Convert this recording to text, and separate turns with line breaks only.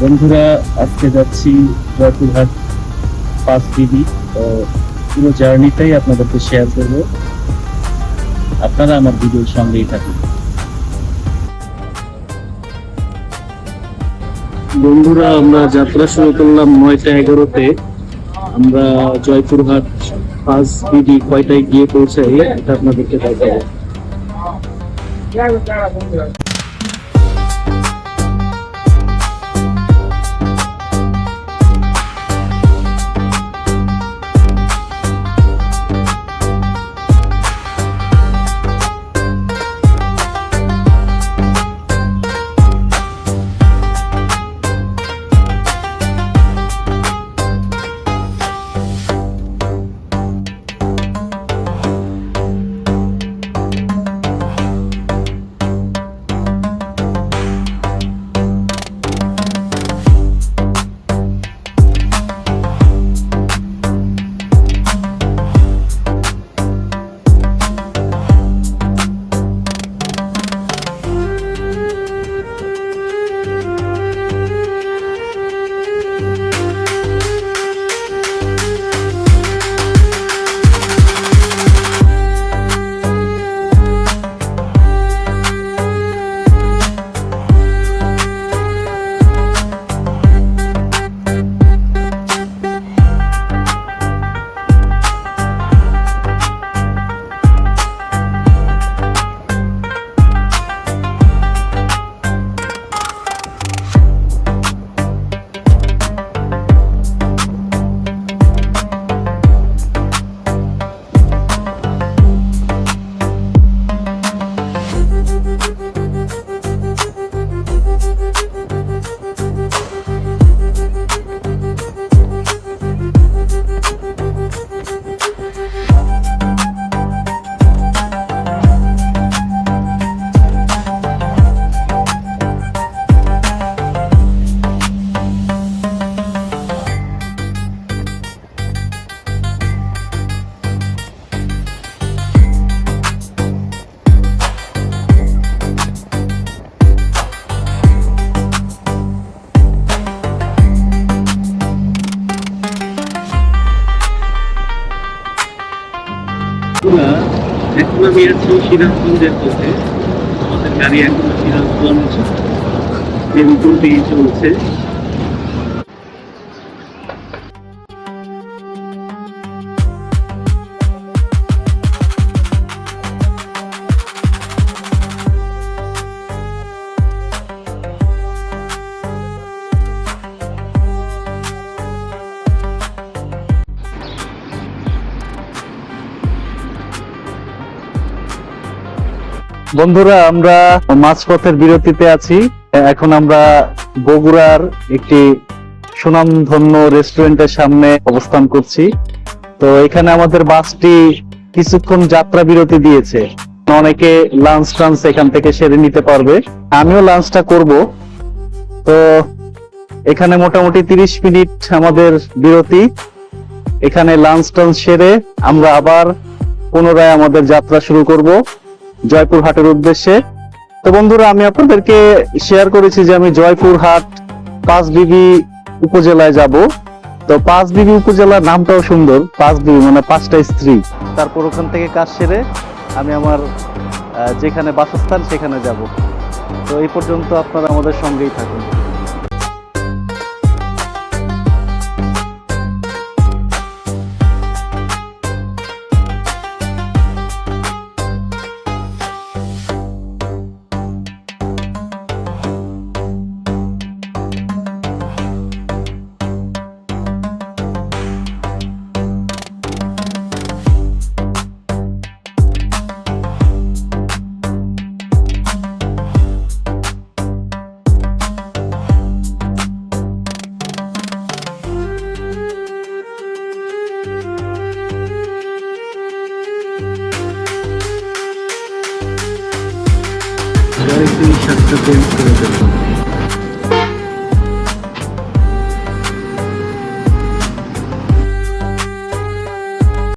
বন্ধুরা, আজকে যাচ্ছি জয়পুরহাট 5 বিবি। তো পুরো জার্নিটাই আপনাদেরকে শেয়ার করব, আপনারা আমার ভিডিওর সঙ্গেই থাকুন। বন্ধুরা, আমরা যাত্রা শুরু করলাম 9টা 11-তে। আমরা জয়পুরহাট 5 বিবি কয়টায় গিয়ে পৌঁছাই এটা আপনাদেরকে দেখাবো। এখন আমি আছি সিরাজগঞ্জের পথে। আমাদের গাড়ি এখন সিরাজগঞ্জ দিয়ে চলছে। বন্ধুরা, আমরা মাঝপথের বিরতিতে আছি। এখন আমরা বগুড়ার একটি সুনামধন্য রেস্টুরেন্টের সামনে অবস্থান করছি। তো এখানে আমাদের বাসটি কিছুক্ষণ যাত্রা বিরতি দিয়েছে। অনেকে লাঞ্চ টাঞ্চ এখান থেকে সেরে নিতে পারবে, আমিও লাঞ্চটা করব। তো এখানে মোটামুটি 30 মিনিট আমাদের বিরতি। এখানে লাঞ্চ টাঞ্চ সেরে আমরা আবার পুনরায় আমাদের যাত্রা শুরু করব জয়পুরহাটের উদ্দেশ্যে। তো বন্ধুরা, আমি আপনাদেরকে শেয়ার করেছি যে আমি জয়পুরহাট 5 বিবি উপজেলায় যাব। তো 5 বিবি উপজেলার নামটাও সুন্দর, 5 বিবি মানে 5টা স্ত্রী। তারপর ওখান থেকে কাজ সেরে আমি আমার যেখানে বাসস্থান সেখানে যাব। তো এই পর্যন্ত আপনারা আমাদের সঙ্গেই থাকুন। গাড়িতে 7টা চেঞ্জ করে দেবো।